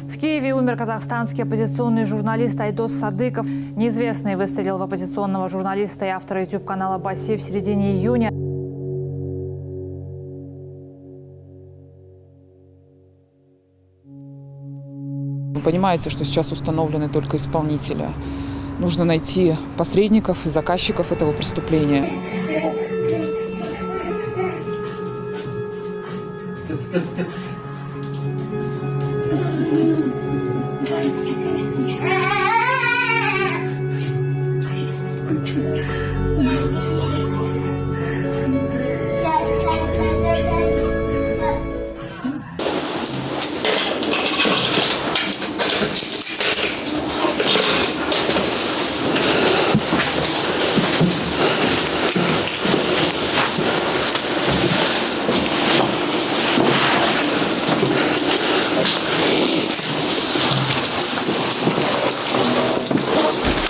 В Киеве умер казахстанский оппозиционный журналист Айдос Садыков. Неизвестный выстрелил в оппозиционного журналиста и автора YouTube-канала «Баси» в середине июня. Вы понимаете, что сейчас установлены только исполнители. Нужно найти посредников и заказчиков этого преступления.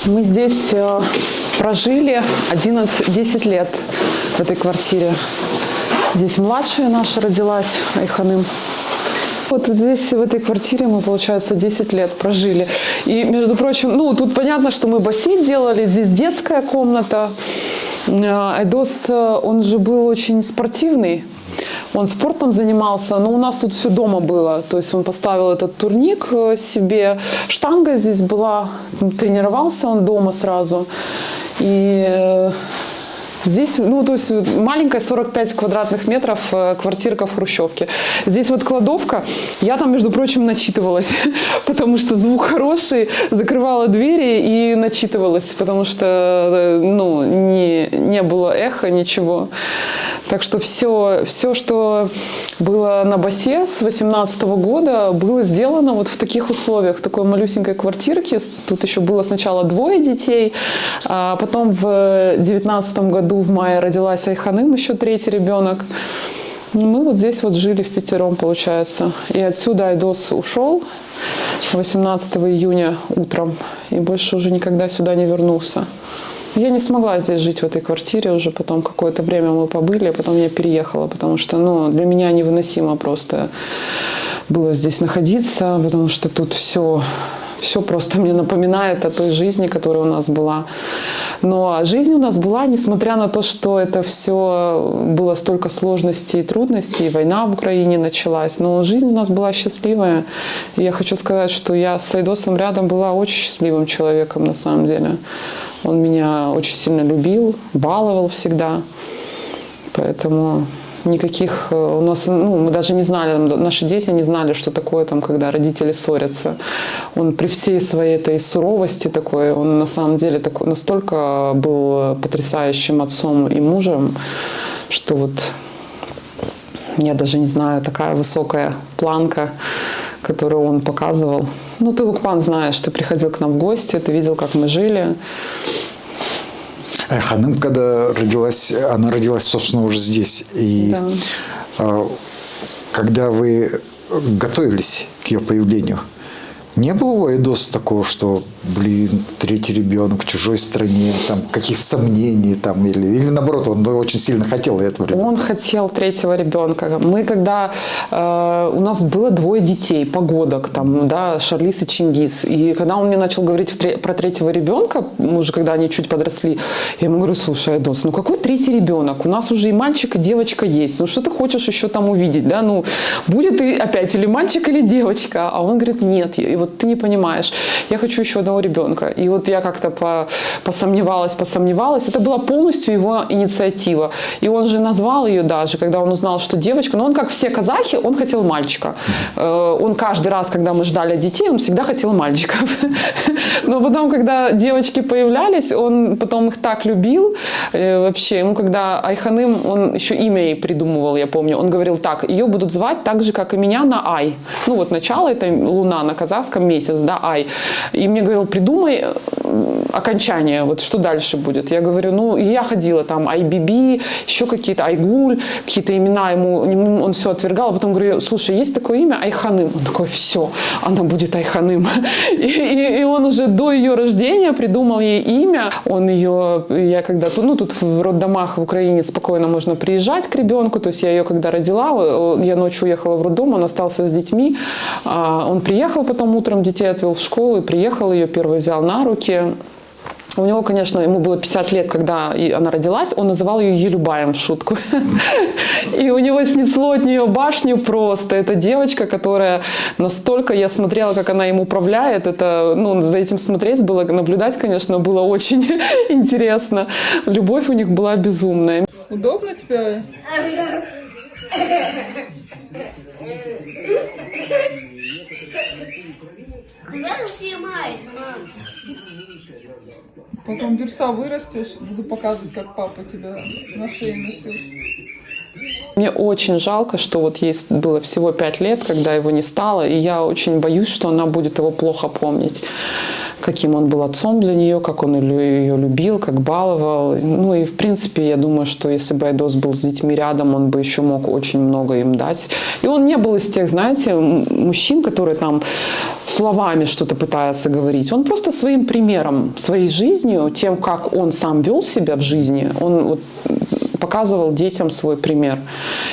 Мы здесь прожили 10 лет в этой квартире. Здесь младшая наша родилась, Айханым. Вот здесь, в этой квартире, мы, получается, 10 лет прожили. И, между прочим, тут понятно, что мы бассейн делали, здесь детская комната. Айдос, он же был очень спортивный. Он спортом занимался, но у нас тут все дома было. То есть он поставил этот турник себе, штанга здесь была, тренировался он дома сразу. И здесь, то есть маленькая 45 квадратных метров квартирка в хрущевке. Здесь вот кладовка. Я там, между прочим, начитывалась, потому что звук хороший, закрывала двери и начитывалась, потому что не было эха, ничего. Так что все, что было на Басе с 2018 года, было сделано вот в таких условиях, в такой малюсенькой квартирке. Тут еще было сначала 2 детей, а потом в 2019 году в мае родилась Айханым, еще 3-й ребенок. Мы вот здесь вот жили впятером, получается. И отсюда Айдос ушел 18 июня утром и больше уже никогда сюда не вернулся. Я не смогла здесь жить, в этой квартире уже. Потом какое-то время мы побыли, а потом я переехала, потому что для меня невыносимо просто было здесь находиться, потому что тут все просто мне напоминает о той жизни, которая у нас была. Но жизнь у нас была, несмотря на то, что это все было столько сложностей и трудностей, война в Украине началась, но жизнь у нас была счастливая. И я хочу сказать, что я с Айдосом рядом была очень счастливым человеком на самом деле. Он меня очень сильно любил, баловал всегда. Поэтому никаких у нас, мы даже не знали, наши дети не знали, что такое когда родители ссорятся. Он при всей своей этой суровости такой, он на самом деле настолько был потрясающим отцом и мужем, что вот я даже не знаю, такая высокая планка, которую он показывал. Ты, Лукман, знаешь, ты приходил к нам в гости, ты видел, как мы жили. Айханым, когда родилась, она родилась, собственно, уже здесь. И когда вы готовились к ее появлению, не было у Айдоса такого, что, 3-й ребенок в чужой стране, каких-то сомнений, или наоборот, он очень сильно хотел этого ребенка? Он хотел 3-го ребенка. У нас было 2 детей, погодок, Шарлиз и Чингис. И когда он мне начал говорить про 3-го ребенка, уже когда они чуть подросли, я ему говорю: слушай, Айдос, какой 3-й ребенок? У нас уже и мальчик, и девочка есть. Что ты хочешь еще там увидеть? Да? Будет и опять или мальчик, или девочка. А он говорит: нет. И вот ты не понимаешь, я хочу еще одного ребенка. И вот я как-то посомневалась. Это была полностью его инициатива. И он же назвал ее даже, когда он узнал, что девочка. Но он, как все казахи, он хотел мальчика. Он каждый раз, когда мы ждали детей, он всегда хотел мальчиков. Но потом, когда девочки появлялись, он потом их так любил. Вообще, когда Айханым, он еще имя ей придумывал, я помню. Он говорил так: ее будут звать так же, как и меня, на Ай. Начало это луна на казахском, месяц, Ай. И мне говорил: придумай окончание, вот что дальше будет? Я говорю, ну, я ходила там IBB, еще какие-то, Айгуль, какие-то имена ему, он все отвергал, а потом говорю, слушай, есть такое имя Айханым? Он такой, все, она будет Айханым. И он уже до ее рождения придумал ей имя. Он ее, я когда, ну, тут в роддомах в Украине спокойно можно приезжать к ребенку, то есть я ее когда родила, я ночью уехала в роддом, он остался с детьми, он приехал потом утром, детей отвел в школу, и приехал, ее первый взял на руки. У него, конечно, ему было 50 лет, когда она родилась, он называл ее Елюбаем в шутку. И у него снесло от нее башню просто. Это девочка, которая настолько, я смотрела, как она им управляет, это, ну, за этим смотреть было, наблюдать, конечно, было очень интересно. Любовь у них была безумная. Удобно тебе? Куда ты снимаешь, мам? Потом Бирса вырастешь, буду показывать, как папа тебя на шее носил. Мне очень жалко, что вот ей было всего 5 лет, когда его не стало, и я очень боюсь, что она будет его плохо помнить. Каким он был отцом для нее, как он ее любил, как баловал. Ну и в принципе, я думаю, что если бы Айдос был с детьми рядом, он бы еще мог очень много им дать. И он не был из тех, знаете, мужчин, которые там словами что-то пытаются говорить. Он просто своим примером, своей жизнью, тем, как он сам вел себя в жизни, он вот показывал детям свой пример.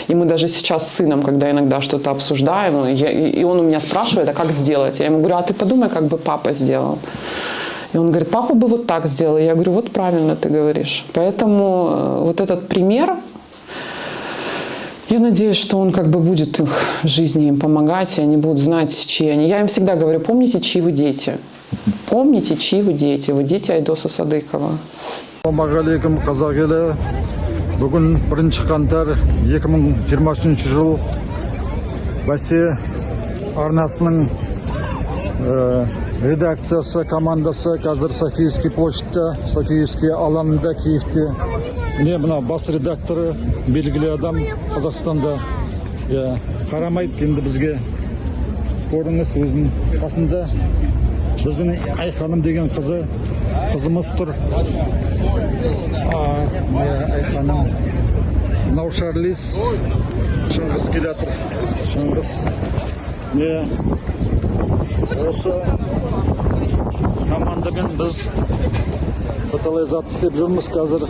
И мы даже сейчас с сыном, когда иногда что-то обсуждаем, и он у меня спрашивает, а как сделать? Я ему говорю, а ты подумай, как бы папа сделал. И он говорит, папа бы вот так сделал. Я говорю, вот правильно ты говоришь. Поэтому вот этот пример, я надеюсь, что он как бы будет их в жизни им помогать, и они будут знать, чьи они. Я им всегда говорю, помните, чьи вы дети. Помните, чьи вы дети. Вы дети Айдоса Садыкова. Ассалаумағалейкум, қазақ елі. Бүгін 1 қаңтар 2023 жыл Басе арнасының редакциясы, командасы қазір Софийский почта, Софийский алаңында Киевте. Міне мына бас редакторы белгілі адам Қазақстанда қарамайды енді бізге. Көріңіз өзінің қасында біздің Айханым деген қызымыз тұр. Айханым Наушарлис Шыңғыс келе тұр. Шыңғыс осы командамен біз талай зат істеп жүрміз қазір.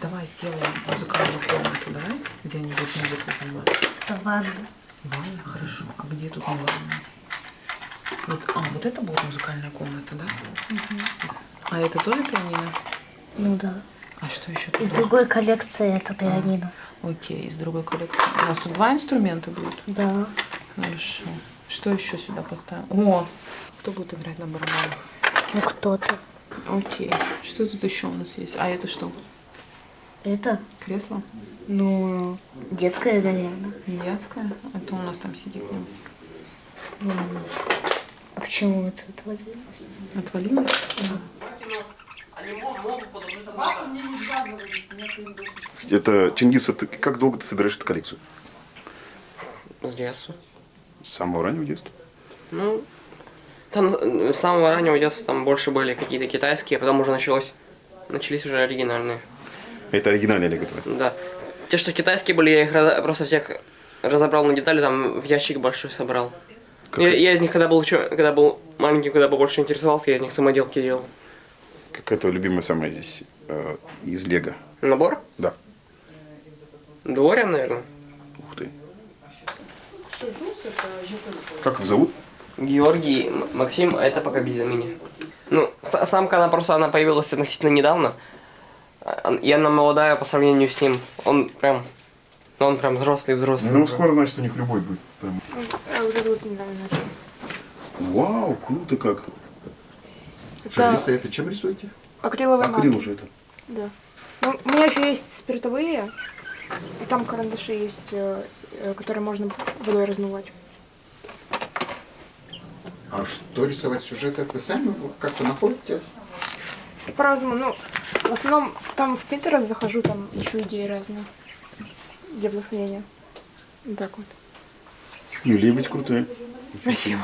Давай сделаем музыкальную комнату, давай, где-нибудь музыку заниматься. Ванна. Ванна, хорошо. А где тут не ванна? Вот, вот это будет музыкальная комната, да? Угу. А это тоже пианино? Ну да. А что еще И тут? другой коллекции это пианино. Окей, из другой коллекции. У нас тут 2 инструмента будут? Да. Хорошо. Что еще сюда поставим? О, кто будет играть на барабанах? Ну кто-то. Окей. Что тут еще у нас есть? А это что? Это? Кресло? Ну, детская, наверное. Детское? Это у нас там сидит. А почему это отводили? Отвалилось? Это, Чингис, как долго ты собираешь эту коллекцию? С детства. С самого раннего детства? Ну, там с самого раннего детства там больше были какие-то китайские, а потом уже начались уже оригинальные. Это оригинальные Лего твои? Да. Те, что китайские были, я их просто всех разобрал на детали, там в ящик большой собрал. Я из них, когда был маленьким, когда больше интересовался, я из них самоделки делал. Какая твоя любимая самая здесь из Лего? Набор? Да. Дворян, наверное. Ух ты. Как их зовут? Георгий, Максим, а это пока без имени. Ну, самка, она появилась относительно недавно. И она молодая по сравнению с ним. Он прям взрослый. Ну, скоро, значит, у них любой будет. Прям. Вот это вот недавно начал. Вау, круто как. Это чем рисуете? Акриловый Акрил маркер. уже это. Да. Ну, у меня еще есть спиртовые, и там карандаши есть, которые можно водой размывать. А что рисовать сюжеты? Вы сами как-то находите? По-разному. Ну, в основном там в Pinterest захожу, там ищу идеи разные для вдохновения. Вот так вот. Юлия, быть крутой. Спасибо.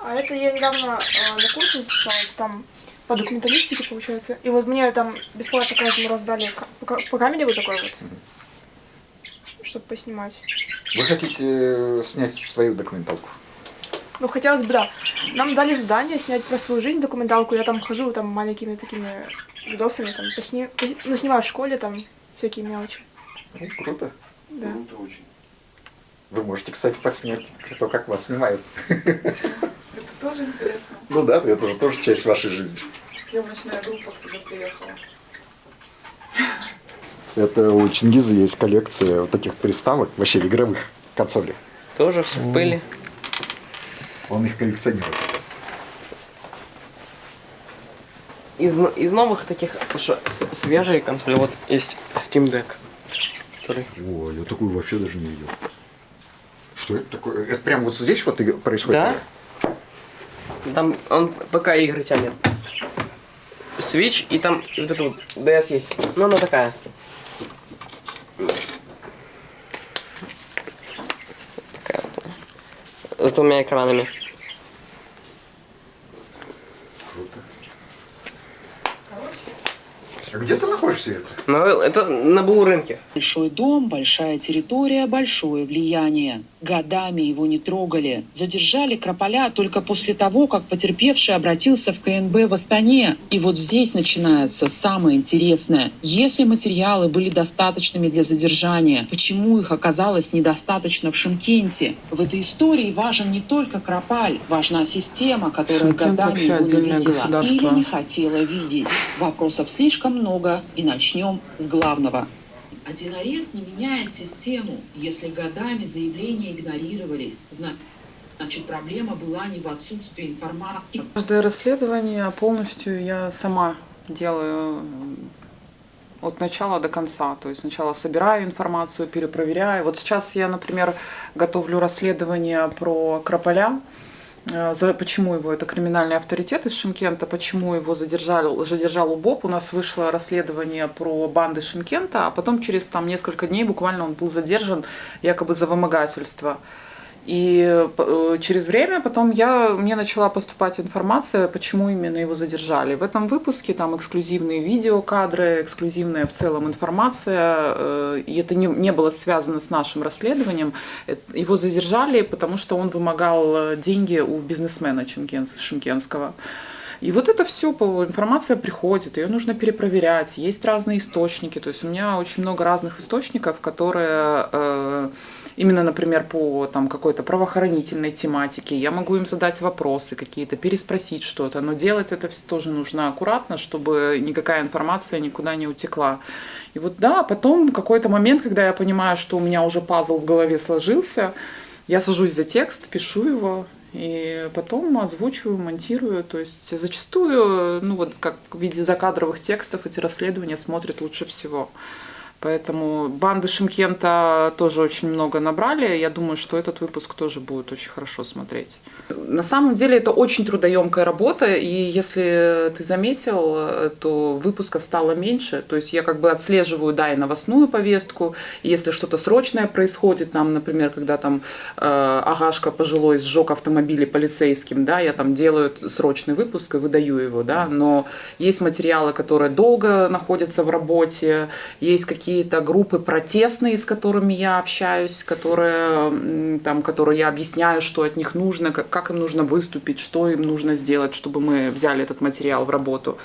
А это я недавно на курсе записалась, там по документалистике, получается. И вот мне там бесплатно каждому раздали по камере вот такой вот, чтобы поснимать. Вы хотите снять свою документалку? Ну, хотелось бы, да. Нам дали задание снять про свою жизнь документалку. Я там хожу там маленькими такими видосами, там, ну, снимаю в школе, там, всякие мелочи. Ну, круто. Да. Круто очень. Вы можете, кстати, подснять то, как вас снимают. Это тоже интересно. Ну да, это же тоже часть вашей жизни. Съемочная группа к тебе приехала. Это у Чингиза есть коллекция вот таких приставок, вообще игровых консолей. Тоже все в пыли. Он их коллекционирует у нас. Из новых таких свежие консоли, вот есть Steam Deck. Который... Ой, я такую вообще даже не видел. Что это такое? Это прям вот здесь вот происходит? Да. Там он ПК-игры тянет. Switch и там вот это вот DS есть. Ну, она такая. Такая вот. С двумя экранами. Круто. А где ты находишься это? Ну, это на Булу-рынке. Большой дом, большая территория, большое влияние. Годами его не трогали. Задержали Крополя только после того, как потерпевший обратился в КНБ в Астане. И вот здесь начинается самое интересное. Если материалы были достаточными для задержания, почему их оказалось недостаточно в Шымкенте? В этой истории важен не только Крополь, важна система, которая Шымкент годами вообще его не отдельное видела государство. или не хотела видеть. Вопросов слишком много, и начнем с главного. Один арест не меняет систему. Если годами заявления игнорировались, значит, проблема была не в отсутствии информации. Каждое расследование полностью я сама делаю от начала до конца. То есть сначала собираю информацию, перепроверяю. Вот сейчас я, например, готовлю расследование про Крополя. Почему его, это криминальный авторитет из Шымкента, почему его задержал УБОП. У нас вышло расследование про банды Шымкента, а потом через там несколько дней буквально он был задержан якобы за вымогательство. И через время потом мне начала поступать информация, почему именно его задержали. В этом выпуске там эксклюзивные видеокадры, эксклюзивная в целом информация, и это не было связано с нашим расследованием. Его задержали, потому что он вымогал деньги у бизнесмена шымкентского. И вот это все, информация приходит, ее нужно перепроверять, есть разные источники. То есть у меня очень много разных источников, которые... Именно, например, по там, какой-то правоохранительной тематике. Я могу им задать вопросы какие-то, переспросить что-то, но делать это тоже нужно аккуратно, чтобы никакая информация никуда не утекла. И вот да, потом в какой-то момент, когда я понимаю, что у меня уже пазл в голове сложился, я сажусь за текст, пишу его, и потом озвучиваю, монтирую. То есть зачастую, ну вот как в виде закадровых текстов эти расследования смотрят лучше всего. Поэтому банды Шымкента тоже очень много набрали. Я думаю, что этот выпуск тоже будет очень хорошо смотреть. На самом деле это очень трудоемкая работа, и если ты заметил, то выпусков стало меньше. То есть я как бы отслеживаю, да, и новостную повестку, и если что-то срочное происходит, нам, например, когда там Агашка пожилой сжег автомобили полицейским, да, я там делаю срочный выпуск и выдаю его, да, но есть материалы, которые долго находятся в работе, есть какие-то группы протестные, с которыми я общаюсь, которые я объясняю, что от них нужно, как им нужно выступить, что им нужно сделать, чтобы мы взяли этот материал в работу.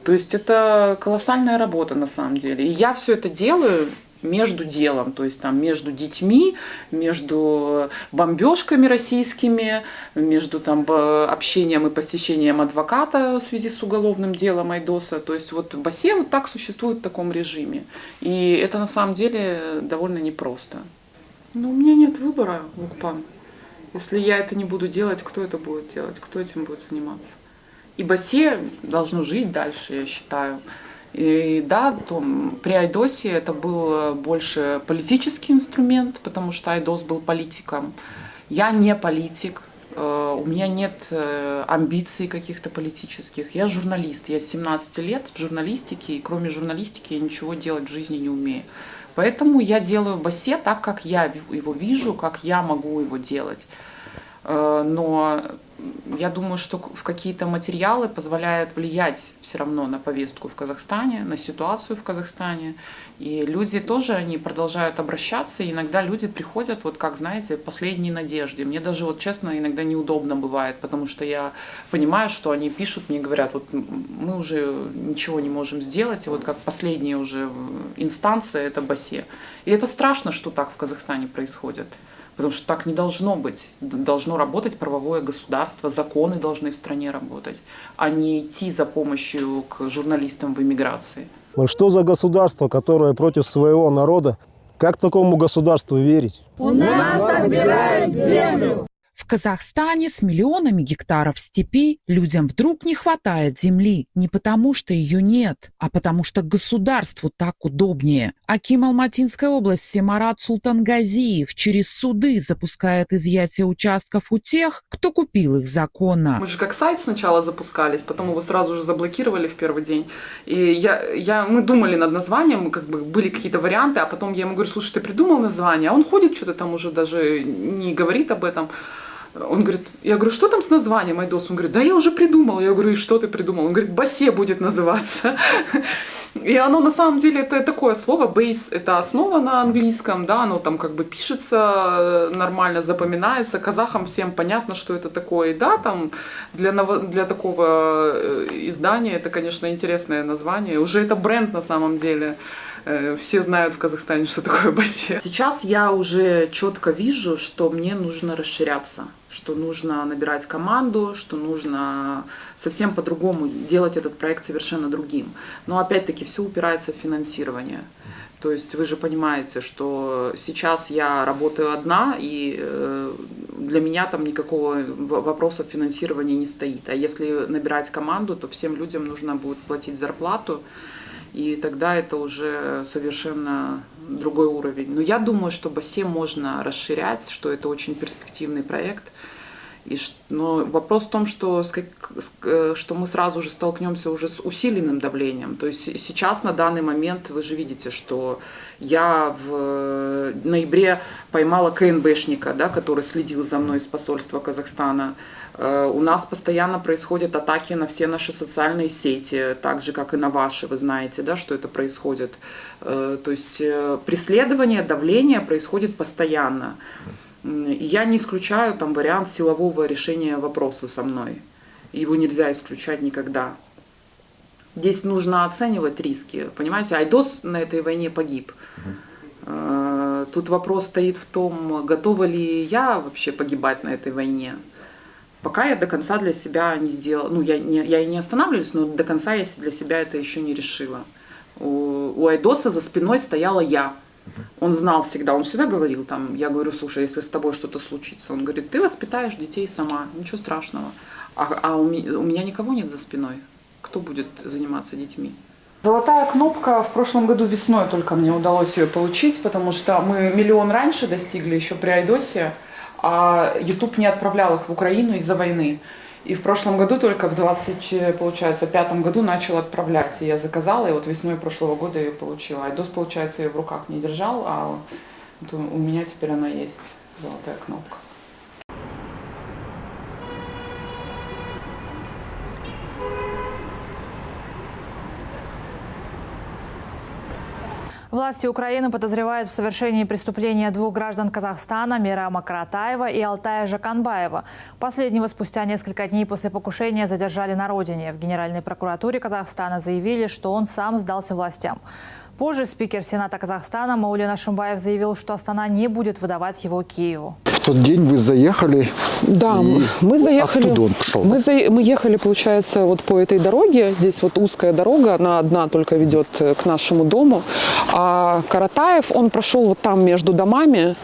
То есть это колоссальная работа на самом деле. И я все это делаю между делом, то есть там между детьми, между бомбежками российскими, между там общением и посещением адвоката в связи с уголовным делом Айдоса. То есть вот Басе вот так существует в таком режиме. И это на самом деле довольно непросто. Но у меня нет выбора, Лукпан. Если я это не буду делать, кто это будет делать? Кто этим будет заниматься? И Басе должно жить дальше, я считаю. И да, при Айдосе это был больше политический инструмент, потому что Айдос был политиком. Я не политик, у меня нет амбиций каких-то политических. Я журналист, я с 17 лет в журналистике, и кроме журналистики я ничего делать в жизни не умею. Поэтому я делаю Басе так, как я его вижу, как я могу его делать. Но я думаю, что в какие-то материалы позволяют влиять все равно на повестку в Казахстане, на ситуацию в Казахстане. И люди тоже, они продолжают обращаться, и иногда люди приходят, вот как, знаете, в последней надежде. Мне даже, вот честно, иногда неудобно бывает, потому что я понимаю, что они пишут, мне говорят, вот мы уже ничего не можем сделать, и вот как последняя уже инстанция, это БАСЕ. И это страшно, что так в Казахстане происходит. Потому что так не должно быть. Должно работать правовое государство, законы должны в стране работать, а не идти за помощью к журналистам в эмиграции. Что за государство, которое против своего народа? Как такому государству верить? У нас отбирают землю. В Казахстане с миллионами гектаров степей людям вдруг не хватает земли не потому, что ее нет, а потому что государству так удобнее. Аким Алматинской области Марат Султангазиев через суды запускает изъятие участков у тех, кто купил их законно. Мы же как сайт сначала запускались, потом его сразу же заблокировали в первый день. И мы думали над названием, как бы были какие-то варианты, а потом я ему говорю, слушай, ты придумал название? А он ходит, что-то там уже даже не говорит об этом. Он говорит, я говорю, что там с названием Айдос? Он говорит, да я уже придумал. Я говорю, и что ты придумал? Он говорит, БАСЕ будет называться. И оно на самом деле это такое слово, base, это основа на английском, да, оно там как бы пишется нормально, запоминается, казахам всем понятно, что это такое. И да, там для такого издания это, конечно, интересное название. Уже это бренд на самом деле. Все знают в Казахстане, что такое БАСЕ. Сейчас я уже четко вижу, что мне нужно расширяться, что нужно набирать команду, что нужно совсем по-другому делать этот проект совершенно другим. Но опять-таки все упирается в финансирование. То есть вы же понимаете, что сейчас я работаю одна, и для меня там никакого вопроса финансирования не стоит. А если набирать команду, то всем людям нужно будет платить зарплату. И тогда это уже совершенно другой уровень. Но я думаю, что БАСЕ можно расширять, что это очень перспективный проект. Но вопрос в том, что мы сразу же столкнемся уже с усиленным давлением. То есть сейчас на данный момент вы же видите, что я в ноябре поймала КНБшника, да, который следил за мной из посольства Казахстана. У нас постоянно происходят атаки на все наши социальные сети, так же, как и на ваши, вы знаете, да, что это происходит. То есть преследование, давление происходит постоянно. И я не исключаю там вариант силового решения вопроса со мной. Его нельзя исключать никогда. Здесь нужно оценивать риски. Понимаете, Айдос на этой войне погиб. Тут вопрос стоит в том, готова ли я вообще погибать на этой войне. Пока я до конца для себя не сделала, я и не останавливаюсь, но до конца я для себя это еще не решила. У Айдоса за спиной стояла я. Он знал всегда, он всегда говорил там, я говорю, слушай, если с тобой что-то случится, он говорит, ты воспитаешь детей сама, ничего страшного. А у меня никого нет за спиной. Кто будет заниматься детьми? Золотая кнопка в прошлом году весной только мне удалось ее получить, потому что мы 1 миллион раньше достигли еще при Айдосе, а YouTube не отправлял их в Украину из-за войны. И в прошлом году, только в 2005 году начал отправлять. И я заказала, и вот весной прошлого года ее получила. Айдос, получается, ее в руках не держал, а вот у меня теперь она есть, золотая кнопка. Власти Украины подозревают в совершении преступления 2 граждан Казахстана – Мейрама Каратаева и Алтая Жаканбаева. Последнего спустя несколько дней после покушения задержали на родине. В Генеральной прокуратуре Казахстана заявили, что он сам сдался властям. Позже спикер Сената Казахстана Маулен Ашимбаев заявил, что Астана не будет выдавать его Киеву. В тот день вы заехали? Да, мы заехали. Оттуда он пошел? Мы ехали, получается, вот по этой дороге. Здесь вот узкая дорога, она одна только ведет к нашему дому. А Каратаев, он прошел вот там между домами.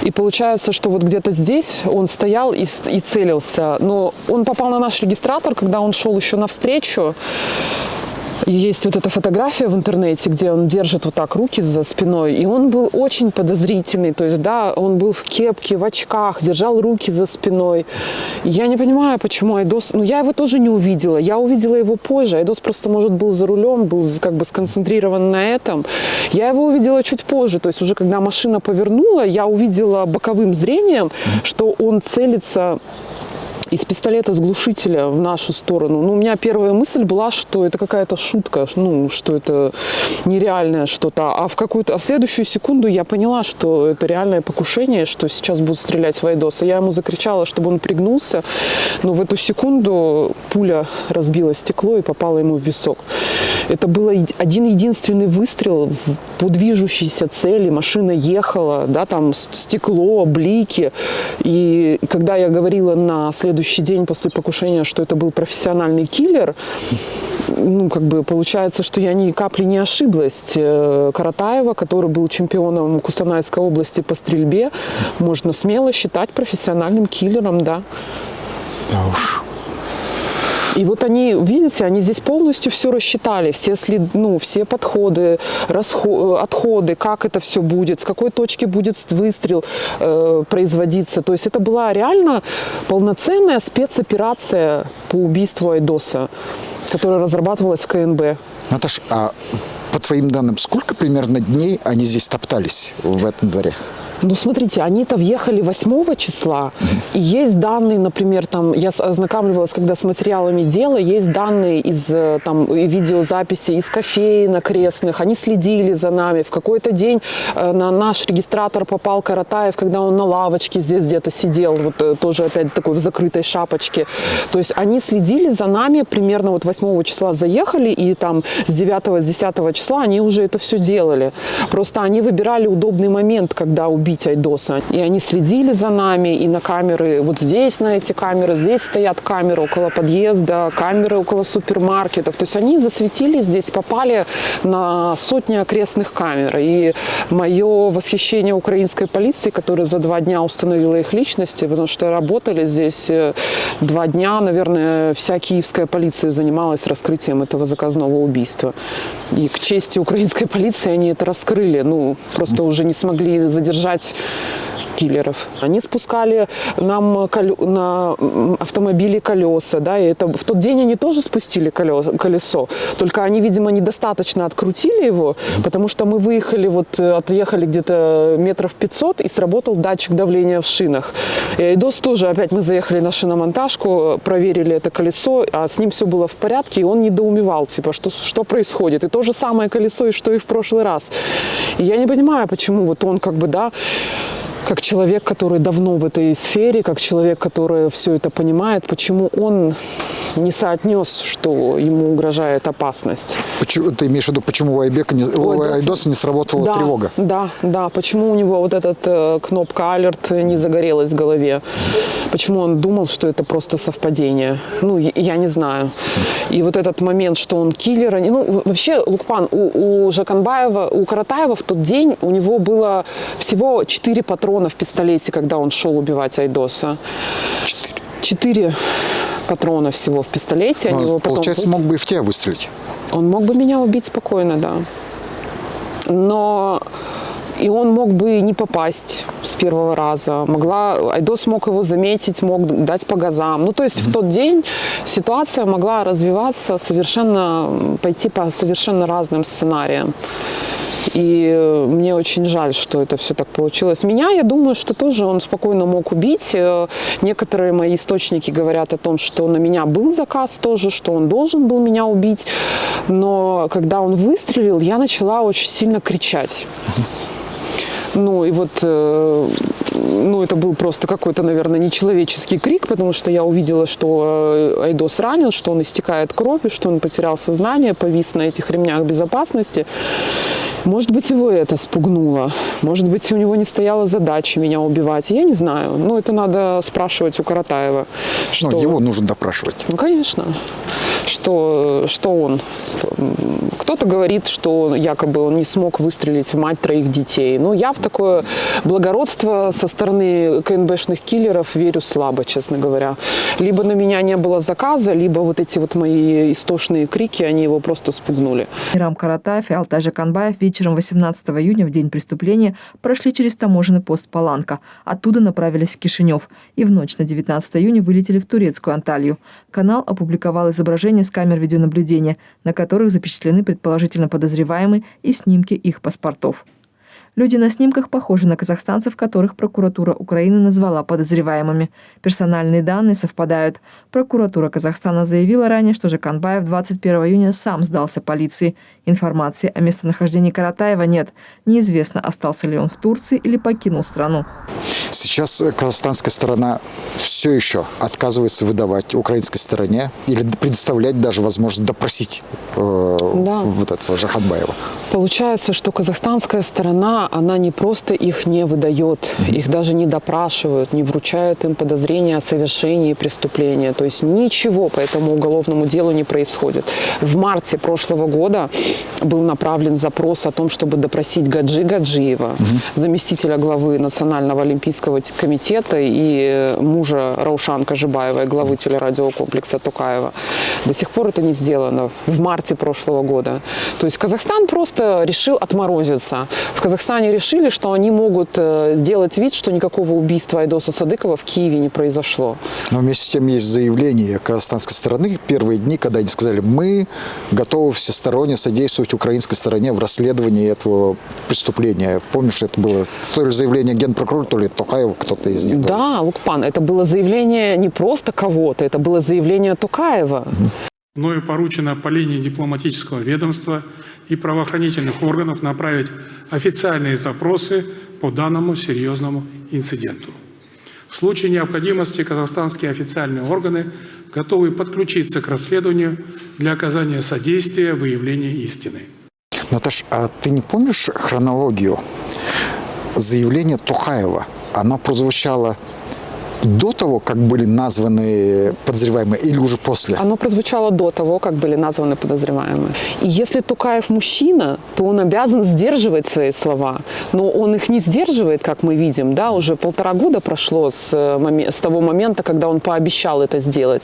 И получается, что вот где-то здесь он стоял и целился. Но он попал на наш регистратор, когда он шел еще навстречу. Есть вот эта фотография в интернете, где он держит вот так руки за спиной, и он был очень подозрительный, то есть, да, он был в кепке, в очках, держал руки за спиной. И я не понимаю, почему Айдос, ну, я его тоже не увидела, я увидела его позже, Айдос просто, может, был за рулем, был как бы сконцентрирован на этом. Я его увидела чуть позже, то есть уже когда машина повернула, я увидела боковым зрением, что он целится из пистолета с глушителя в нашу сторону. Ну, у меня первая мысль была, что это какая-то шутка, ну, что это нереальное что-то. А в следующую секунду я поняла, что это реальное покушение, что сейчас будут стрелять в Айдоса. Я ему закричала, чтобы он пригнулся, но в эту секунду пуля разбила стекло и попала ему в висок. Это был один-единственный выстрел по движущейся цели. Машина ехала, да, там стекло, блики. И когда я говорила на следующий день после покушения, что это был профессиональный киллер, ну, как бы получается, что я ни капли не ошиблась. Каратаева, который был чемпионом Кустанайской области по стрельбе, можно смело считать профессиональным киллером, да. Да уж. И вот они, видите, они здесь полностью все рассчитали, все следы, ну, все подходы, отходы, как это все будет, с какой точки будет выстрел производиться. То есть это была реально полноценная спецоперация по убийству Айдоса, которая разрабатывалась в КНБ. Наташ, а по твоим данным, сколько примерно дней они здесь топтались в этом дворе? Ну, смотрите, они-то въехали 8 числа, и есть данные, например, там, я ознакомливалась, когда с материалами дела, есть данные из там, видеозаписи из кофеен окрестных, они следили за нами. В какой-то день на наш регистратор попал Каратаев, когда он на лавочке здесь где-то сидел, вот тоже опять такой в закрытой шапочке. То есть они следили за нами, примерно вот 8 числа заехали, и там с 9, с 10 числа они уже это все делали. Просто они выбирали удобный момент, когда убить Айдоса. И они следили за нами, и на камеры, вот здесь на эти камеры, здесь стоят камеры около подъезда, камеры около супермаркетов. То есть они засветились здесь, попали на сотни окрестных камер. И мое восхищение украинской полиции, которая за 2 дня установила их личности, потому что работали здесь 2 дня, наверное, вся киевская полиция занималась раскрытием этого заказного убийства. И к чести украинской полиции они это раскрыли. Ну, просто уже не смогли задержать киллеров. Они спускали нам на автомобиле колеса, да, и это в тот день они тоже спустили колесо, только они, видимо, недостаточно открутили его, потому что мы выехали, вот отъехали где-то метров 500, и сработал датчик давления в шинах. И Айдос тоже, опять мы заехали на шиномонтажку, проверили это колесо, а с ним все было в порядке, и он недоумевал, типа, что происходит. И то же самое колесо, и что и в прошлый раз. И я не понимаю, почему вот он как бы, да, как человек, который давно в этой сфере, как человек, который все это понимает, почему он не соотнес, что ему угрожает опасность. Почему, ты имеешь в виду, почему у Айдоса не сработала тревога? Да. Почему у него вот эта кнопка «Алерт» не загорелась в голове? Почему он думал, что это просто совпадение? Ну, я не знаю. И вот этот момент, что он киллер... Ну, вообще, Лукпан, у Жаканбаева, у Каратаева в тот день у него было всего 4 патрона в пистолете, когда он шел убивать Айдоса. 4 патрона всего в пистолете. Получается, мог бы и в тебя выстрелить. Он мог бы меня убить спокойно, да. Но и он мог бы не попасть с первого раза. Айдос мог его заметить, мог дать по газам. Ну, то есть в тот день ситуация могла развиваться пойти по совершенно разным сценариям. И мне очень жаль, что это все так получилось. Меня, я думаю, что тоже он спокойно мог убить. Некоторые мои источники говорят о том, что на меня был заказ тоже, что он должен был меня убить. Но когда он выстрелил, я начала очень сильно кричать. Ну, и вот, это был просто какой-то, наверное, нечеловеческий крик, потому что я увидела, что Айдос ранен, что он истекает кровью, что он потерял сознание, повис на этих ремнях безопасности. Может быть, его это спугнуло. Может быть, у него не стояла задача меня убивать. Я не знаю. Ну, это надо спрашивать у Каратаева. Но его нужно допрашивать. Ну, конечно. что он. Кто-то говорит, что якобы он не смог выстрелить в мать 3 детей. Но я в такое благородство со стороны КНБшных киллеров верю слабо, честно говоря. Либо на меня не было заказа, либо вот эти вот мои истошные крики, они его просто спугнули. Мейрам Каратаев и Алтай Жаканбаев вечером 18 июня, в день преступления, прошли через таможенный пост Паланка. Оттуда направились в Кишинев. И в ночь на 19 июня вылетели в турецкую Анталью. Канал опубликовал изображения с камер видеонаблюдения, на которых запечатлены предположительно подозреваемые и снимки их паспортов. Люди на снимках похожи на казахстанцев, которых прокуратура Украины назвала подозреваемыми. Персональные данные совпадают. Прокуратура Казахстана заявила ранее, что Жаканбаев 21 июня сам сдался полиции. Информации о местонахождении Каратаева нет. Неизвестно, остался ли он в Турции или покинул страну. Сейчас казахстанская сторона все еще отказывается выдавать украинской стороне или предоставлять даже возможность допросить вот этого Жаканбаева. Получается, что казахстанская сторона, она не просто их не выдает, их даже не допрашивают, не вручают им подозрения о совершении преступления. То есть ничего по этому уголовному делу не происходит. В марте прошлого года был направлен запрос о том, чтобы допросить Гаджи Гаджиева, заместителя главы Национального олимпийского комитета и мужа Раушан Кажибаевой, главы телерадиокомплекса Токаева. До сих пор это не сделано. В марте прошлого года. То есть Казахстан просто решил отморозиться. В Казахстане решили, что они могут сделать вид, что никакого убийства Айдоса Садыкова в Киеве не произошло. Но вместе с тем есть заявление казахстанской стороны первые дни, когда они сказали, мы готовы всесторонне содействовать украинской стороне в расследовании этого преступления. Помнишь, это было то ли заявление генпрокурора, то ли Токаева, кто-то из них. Да, Лукпан, это было заявление не просто кого-то, это было заявление Токаева. Мною поручено по линии дипломатического ведомства и правоохранительных органов направить официальные запросы по данному серьезному инциденту. В случае необходимости казахстанские официальные органы готовы подключиться к расследованию для оказания содействия в выявлении истины. Наташ, а ты не помнишь хронологию заявления Токаева? Оно прозвучало до того, как были названы подозреваемые, или уже после? Оно прозвучало до того, как были названы подозреваемые. И если Токаев мужчина, то он обязан сдерживать свои слова. Но он их не сдерживает, как мы видим. Да? Уже 1,5 года прошло с того момента, когда он пообещал это сделать.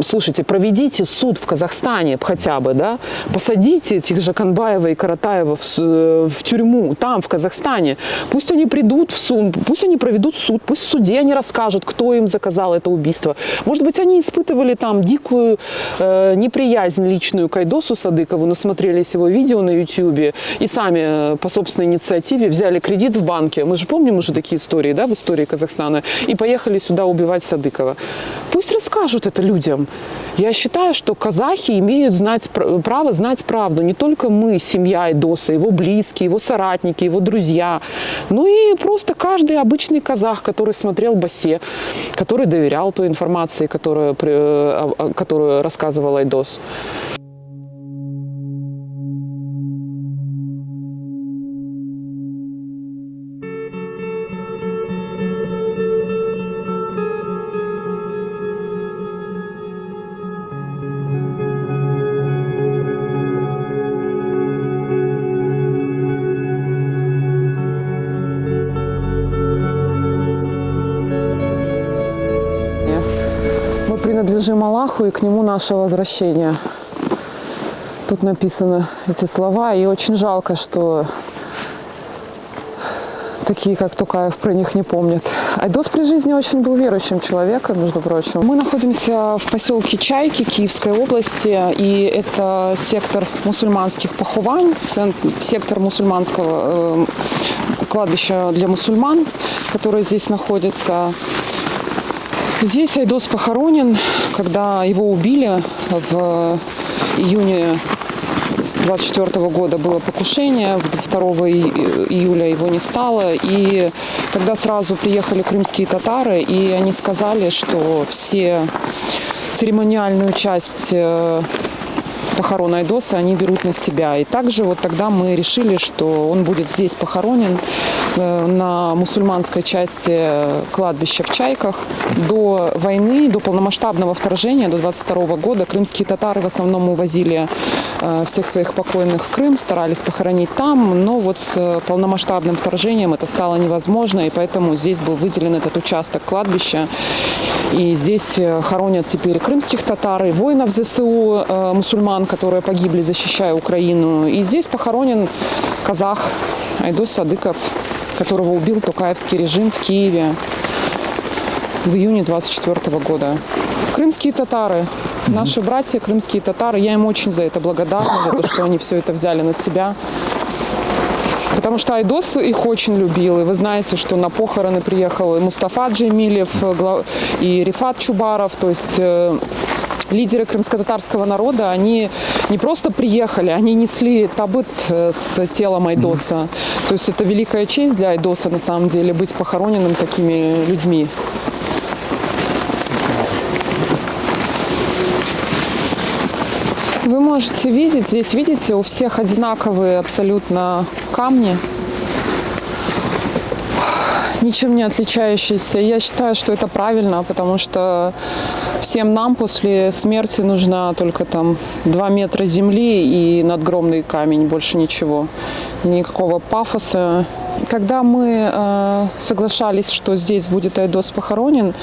Слушайте, проведите суд в Казахстане хотя бы. Да? Посадите этих Жаканбаева и Каратаева в тюрьму, там, в Казахстане. Пусть они придут в суд, пусть они проведут суд, пусть в суде они расскажут, кто им заказал это убийство. Может быть, они испытывали там дикую неприязнь личную к Айдосу Садыкову, насмотрелись его видео на YouTube и сами по собственной инициативе взяли кредит в банке. Мы же помним уже такие истории, да, в истории Казахстана, и поехали сюда убивать Садыкова. Пусть расскажут это людям. Я считаю, что казахи имеют право знать правду. Не только мы, семья Айдоса, его близкие, его соратники, его друзья, но и просто каждый обычный казах, который смотрел Басе, который доверял той информации, которую рассказывал Айдос. Принадлежим Аллаху, и к Нему наше возвращение. Тут написаны эти слова, и очень жалко, что такие, как Токаев, про них не помнят. Айдос при жизни очень был верующим человеком, между прочим. Мы находимся в поселке Чайки Киевской области, и это сектор мусульманских поховань, сектор мусульманского кладбища для мусульман, которое здесь находится. Здесь Айдос похоронен, когда его убили в июне 24 года было покушение, 2 июля его не стало, и тогда сразу приехали крымские татары, и они сказали, что все церемониальную часть похорон Айдоса они берут на себя. И также вот тогда мы решили, что он будет здесь похоронен на мусульманской части кладбища в Чайках. До войны, до полномасштабного вторжения, до 22 года, крымские татары в основном увозили всех своих покойных в Крым, старались похоронить там, но вот с полномасштабным вторжением это стало невозможно, и поэтому здесь был выделен этот участок кладбища. И здесь хоронят теперь крымских татар, и воинов ЗСУ, мусульман, которые погибли, защищая Украину. И здесь похоронен казах Айдос Садыков, которого убил токаевский режим в Киеве в июне 24 года. Крымские татары, наши братья крымские татары, я им очень за это благодарна, за то, что они все это взяли на себя. Потому что Айдос их очень любил. И вы знаете, что на похороны приехал и Мустафа Джемилев, и Рифат Чубаров. То есть лидеры крымско-татарского народа, они не просто приехали, они несли табыт с телом Айдоса. То есть это великая честь для Айдоса, на самом деле, быть похороненным такими людьми. Вы можете видеть, здесь, видите, у всех одинаковые абсолютно камни, ничем не отличающиеся. Я считаю, что это правильно, потому что всем нам после смерти нужно только там 2 метра земли и надгробный камень, больше ничего. Никакого пафоса. Когда мы соглашались, что здесь будет Айдос похоронен,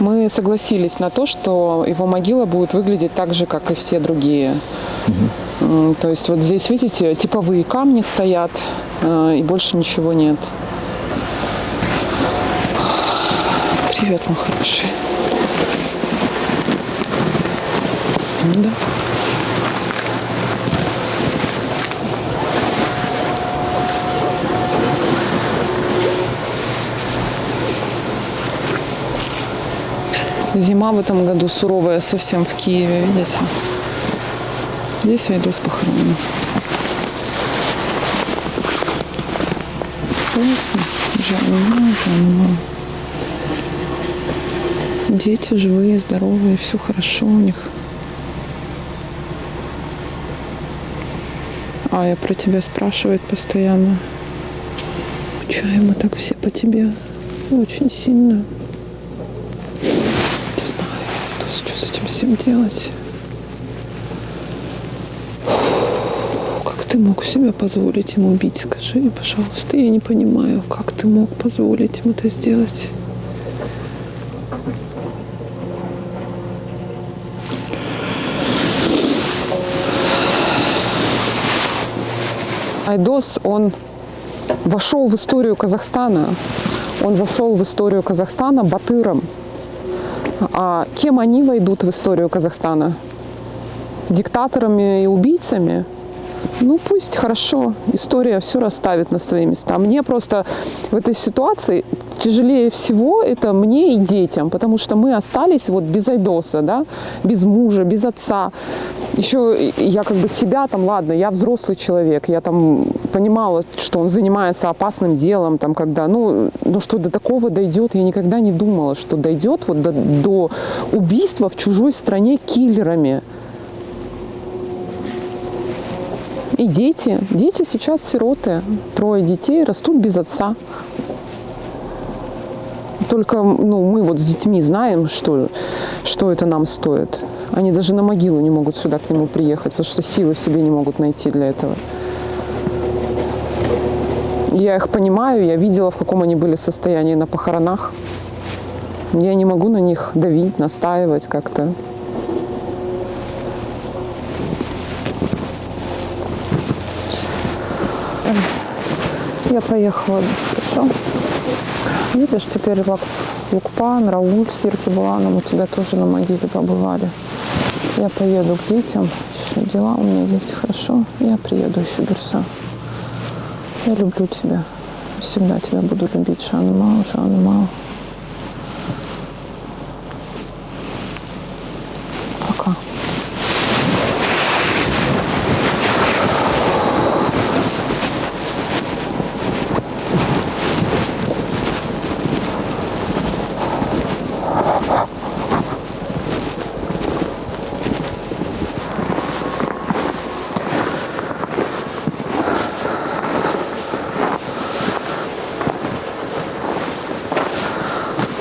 мы согласились на то, что его могила будет выглядеть так же, как и все другие. То есть вот здесь, видите, типовые камни стоят, и больше ничего нет. Привет, мой хороший. Да. Зима в этом году суровая совсем в Киеве, видите? Здесь Айдос похоронен. Ясно? Жаль. Дети живые, здоровые, все хорошо у них. Ая про тебя спрашивает постоянно. Почему мы так все по тебе очень сильно? Не знаю, что с этим всем делать. Как ты мог себе позволить им убить? Скажи, пожалуйста, я не понимаю, как ты мог позволить им это сделать? Айдос, он вошел в историю Казахстана. Он вошел в историю Казахстана батыром. А кем они войдут в историю Казахстана? Диктаторами и убийцами? Ну пусть, хорошо, история все расставит на свои места. Мне просто в этой ситуации тяжелее всего это мне и детям, потому что мы остались вот без Айдоса, да, без мужа, без отца. Еще я как бы себя там, ладно, я взрослый человек, я там понимала, что он занимается опасным делом, там, когда, ну что до такого дойдет, я никогда не думала, что дойдет вот до убийства в чужой стране киллерами. И дети сейчас сироты, 3 детей растут без отца. Только мы вот с детьми знаем, что это нам стоит. Они даже на могилу не могут сюда к нему приехать, потому что силы в себе не могут найти для этого. Я их понимаю, я видела, в каком они были состоянии на похоронах. Я не могу на них давить, настаивать как-то. Я поехала, хорошо? Видишь, теперь Лукпан, Рауль с Еркебуланом у тебя тоже на могиле побывали. Я поеду к детям, еще дела у меня есть, хорошо? Я приеду еще, Бирса. Я люблю тебя. Всегда тебя буду любить, Жанна Мау. Пока.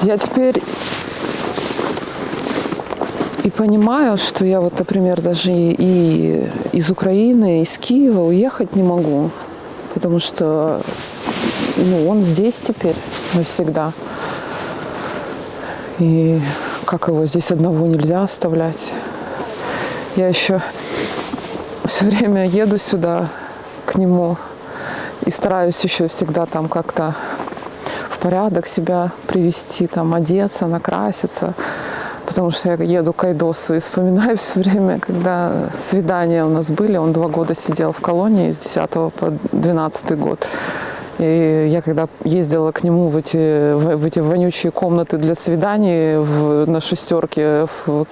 Я теперь и понимаю, что я вот, например, даже и из Украины, из Киева уехать не могу, потому что он здесь теперь навсегда. И как его здесь одного нельзя оставлять. Я еще все время еду сюда к нему и стараюсь еще всегда там как-то в порядок себя привести, там одеться, накраситься. Потому что я еду к Айдосу и вспоминаю все время, когда свидания у нас были. Он 2 года сидел в колонии с 10 по 12 год. И я когда ездила к нему в эти вонючие комнаты для свиданий на шестерке в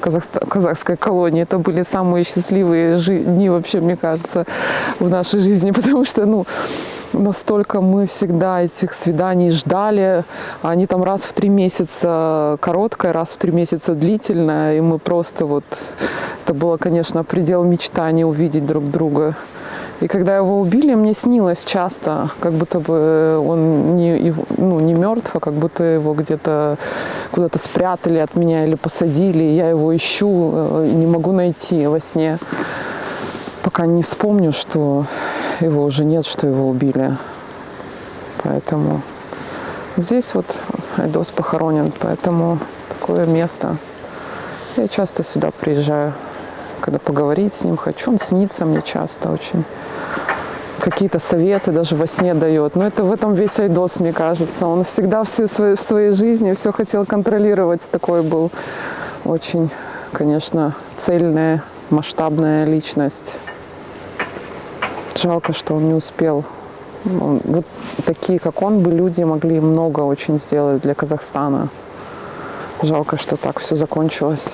казахской колонии, это были самые счастливые дни вообще, мне кажется, в нашей жизни. Потому что, настолько мы всегда этих свиданий ждали. Они там раз в 3 месяца короткое, раз в 3 месяца длительное. И мы просто это было, конечно, предел мечтаний увидеть друг друга. И когда его убили, мне снилось часто, как будто бы он не мертв, а как будто его где-то куда-то спрятали от меня или посадили. И я его ищу, не могу найти во сне, пока не вспомню, что его уже нет, что его убили. Поэтому здесь Айдос похоронен, поэтому такое место. Я часто сюда приезжаю, когда поговорить с ним хочу. Он снится мне часто очень. Какие-то советы даже во сне дает. Но это в этом весь Айдос, мне кажется. Он всегда в своей жизни все хотел контролировать. Такой был очень, конечно, цельная, масштабная личность. Жалко, что он не успел. Вот такие, как он, бы люди могли много очень сделать для Казахстана. Жалко, что так все закончилось.